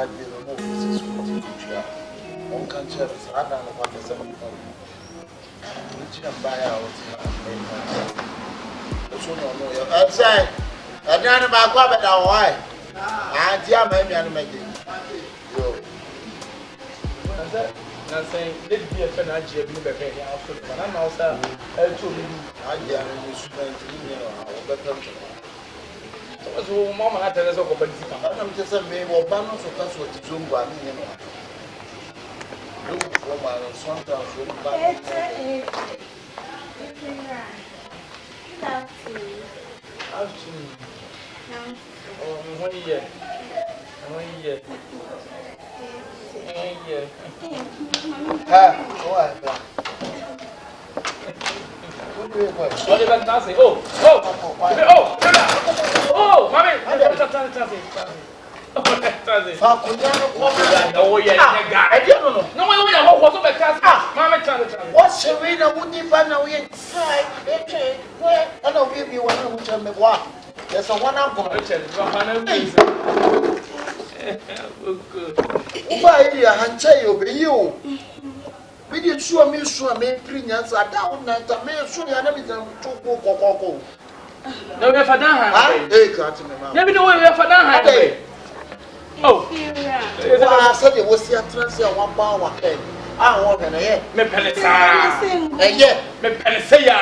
I did a movie. One country is hard than what the seven which can buy out. I'm saying, I don't know about why. I damn him, make it. I'm saying, let's be a financial being outfit, but I'm also I damn instrument, better. So, Mamma, I tell us about it. I'm just a baby or banner for that's what the Zoom by me. Look for my sometimes really bad. Oh, 1 year. 1 year. Oh, mommy, oh, yeah, I don't know. No one was over cast. Mamma, what's Serena wouldn't find a way? I know maybe one which I'm a walk. There's a one I'm going to tell you. Why, I tell you, we didn't show me, premiums are down, and I may show you another to go. No, we have a down. Never know where we have a down. Oh, I said it was the transfer 1 pound. I want to hear me penisa. Yeah, me penisa.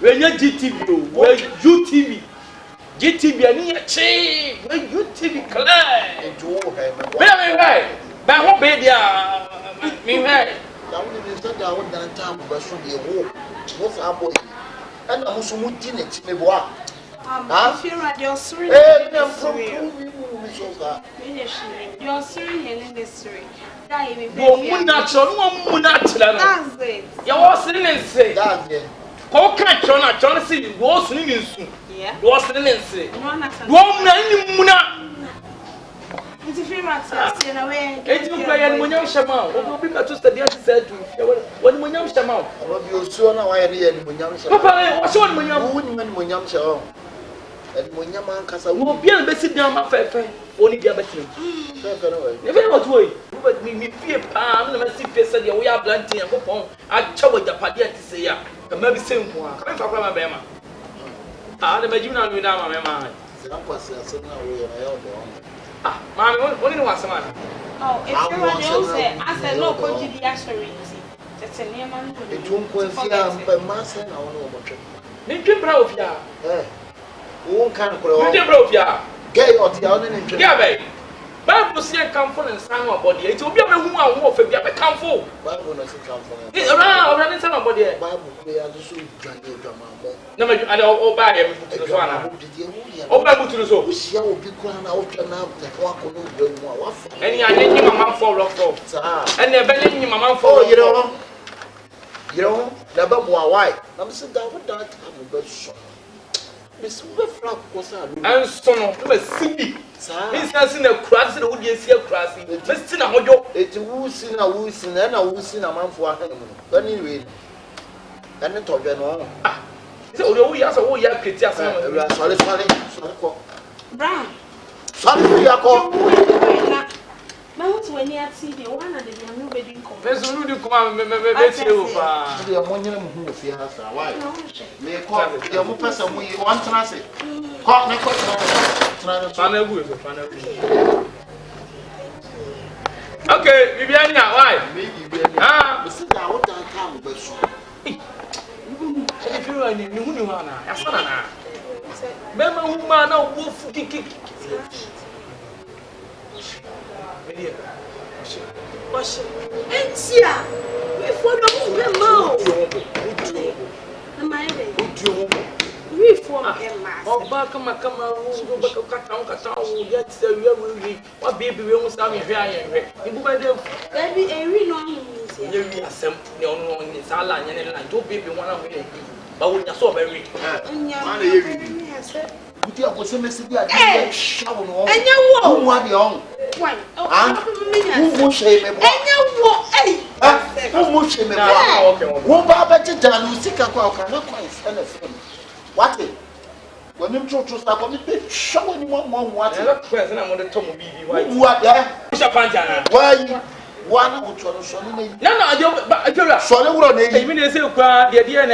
When you GTV, where UTV. GTV and che, when UTV clear. Where but what baby? Me, hey. Down in the down time, but should be a war. What's our boy? And I'm also moving it. Me bois. I feel like you're sorry. You're sorry and necessary. You're not it. You're sitting That's it. How can John see was living soon? Yeah. Was sitting Muna. It's a free matter. It's when you're Shaman. What will be just the answer said to when you're Shaman. I love you so now. I read when you're Papa, what's on when you're show. And when your man can say, we'll be able to sit down my fair. Only the other thing. Never what way. But me fear palm, and I see face that we are planting and go home. I trouble the party to say, yeah, maybe same one. Come from my bema. Ah, the Majuna without my mind. Ah, Mammy, what was the matter? Oh, if you say, I said, no, go to the assurity. That's a near man. It won't go by master and I don't know what you Make you proud of ya. Who can't You did broke ya. Gay or the other in Gabe. Bible see a come for and sang our body. It will be a woman who will be a come for. Bible doesn't come from It's around running some body. Bible, we are the sweet drama. No, I don't buy everything to the one. Oh, Bible to the soul. We see how big one out and out the walk on the Any I need him a man for rock from. And they're belling him a man for you know, the bubble white. I'm sitting down with that. I'm a bit short. Miss Weflock was and son of a city. He's not seen a cross in the wood, you see a cross. Let's see how you it's a woosing, and a woosing a man for a honeymoon. Anyway, and the top and all. So we ask all your critics. Sorry, Brown. Sorry, you are called. Mount when you see the one of the new wedding There's a new come over. The ammonia who fears our wife. May call your person we want to say. Call me, okay, Viviana, why? Maybe, ah, sit down with that time, but if you are in Nuna, Asana. Remember who man or wolf kick. Wash it. And see, we follow the mouth. We form a mass. Oh, back on my camera, yet what baby we almost have me here. Baby, a real long two baby one of me. But when you saw very you are was a message. And you want your own. Who will say me? Who will say me? Who Baba Titan, who sick a quack, cannot quite stand a film. What? When you try to stop, I'm showing you one what. I'm going to tell you What? why. One would try to solve it. No, I don't. Solid one, I mean, they say, the idea.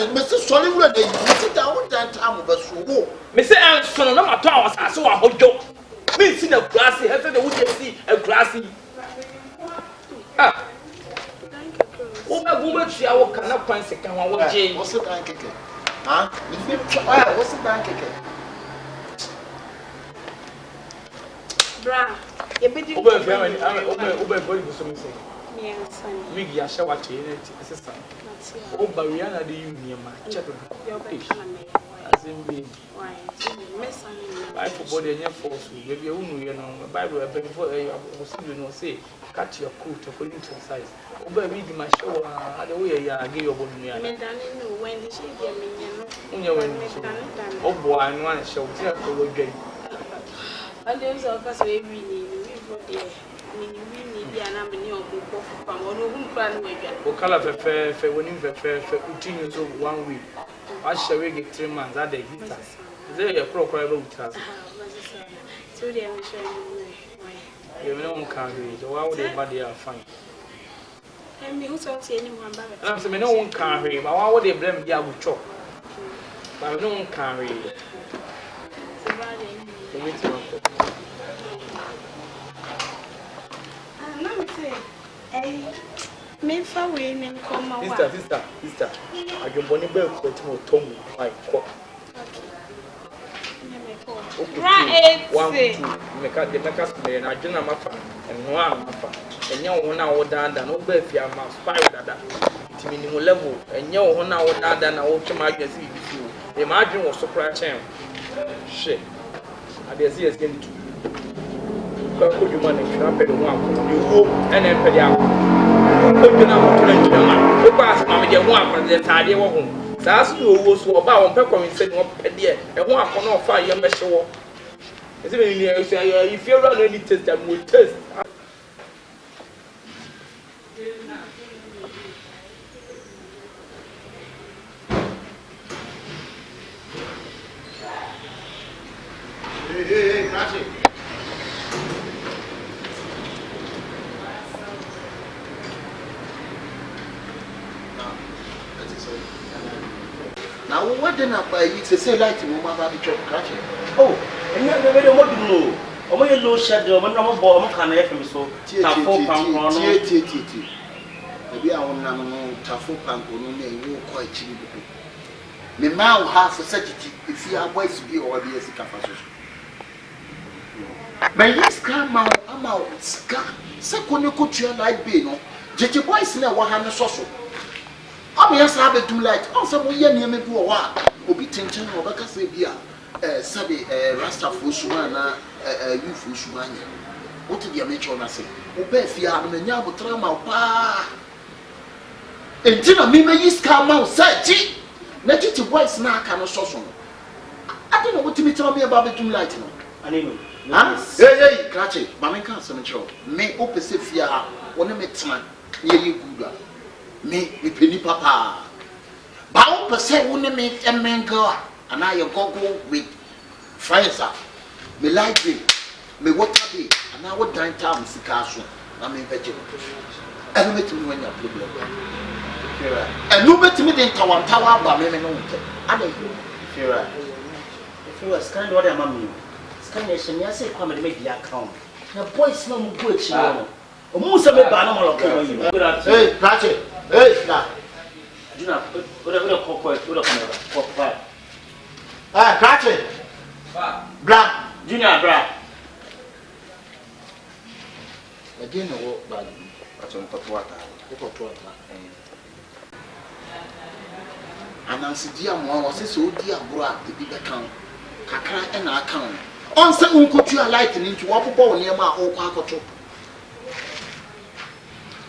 Mr. Solid one, they sit down that time of us. Mr. Anderson, no matter what I saw a whole joke. Me see a grassy, I said, would you see a grassy? Ah. Woman, she cannot find second one. What's the bank again? Huh? What's the bank again? Bra, you better over body for some say. We are show what you need, sister. Oh, Bariana, the union, my chapel. As in being life for body and force, maybe you know, Bible, before I was you know, say, cut your coat according to size. Over reading my show, the way I gave you one year. When she gave me, oh boy, I want to show you again. And there's a person we need there. We need the number of whom plan with you. Color fair, winning fair, 18 years old 1 week. I shall get 3 months at the guitar. They are proper with us. So they are you know, can't read. Why would they body are fine? And me who don't see anyone back. I'm saying, no one can't read, but why would they blame the abu chop? But no one can't read. Me for women come out. Sister. I can bonny bell for tomorrow, Tom. My cock. Right, 1, 2, make the makers may and I do not matter, and 1 matter. And young 1 hour down, no birth, you are my spiral that it's minimum level, and young 1 hour down, than I watch my see with you. The margin was surprise him. Shit. I dare see us getting to. Could you manage to happen to 1 you hope and then pay out? Could you not to the man? Who passed Mamma 1 from the tidy home? That's you was about 1 pepper and said 1 per year, and 1 corner of 5 year measure. If you run any test, I will test. Hey, catch it. Now, what did I buy? It's a say light in my baby chop catching. Oh, and you're very modern. Oh, my low shadow, my number bomb can I from so. Maybe I will not know Tafo Panko, no, quite cheap. Me now have a such if you are wise to be or be a sick of us. But yes, come out, I'm out, scar. Second, you could your light be no. JJ boys in a 100 social. I'm yes, I have a 2 light. Also, we are near me to a while. Obi tension or Baka say, beer, Sabi, Rasta Fushumana, you Fushumania. What did you mention? I say, Obey Fiam and Yabu Trama, pa. And Tina Mima is come out, said, gee, let it to white snack and a social. I don't know what you tell me about the 2 light. I know. Hey, catch it. Mamma can't so much. Me opposite fear. One of my near you, Google. Me, penny papa. Bow per se, wouldn't make a man girl, and I go with fires up. Me light be, me water be, and I would dine town the castle. I mean, vegetable. And met me when you're problem. And you met me in Tower, but me no. I don't know. If you were kind of what I'm Scanation, yes, I come and make the account. Now, boys, no good. Almost a banana. Hey, catch it. Hey, now. Do not put a cocoa. Ah, catch it. Black. Junior, bra. Again, I walk back. That's on top water. And I said, dear, one was so dear, bro, the big account. Kakra and account. On some could you lighten into what ball near my old quack.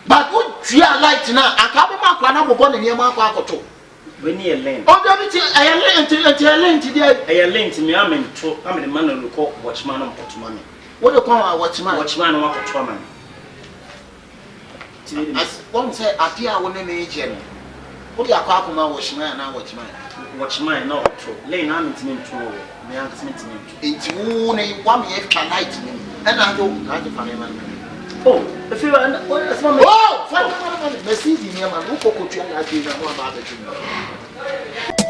But would you light now? I can't be my crana born near my quack. When you lane. Oh, I learned today. I learned me. I'm the man who call watchman on Potman. What do you call a watchman? Watchman or Potman? One said, I fear one name agent. What do you call my watchman and watchman? watch mine no to lane am intimi nto me an intimi nto enti wo ne wa me fa light ni na do na je fa me man oh if you want asma me oh fa me Mercedes ni man wo kokotua na ade na mo aba abetumi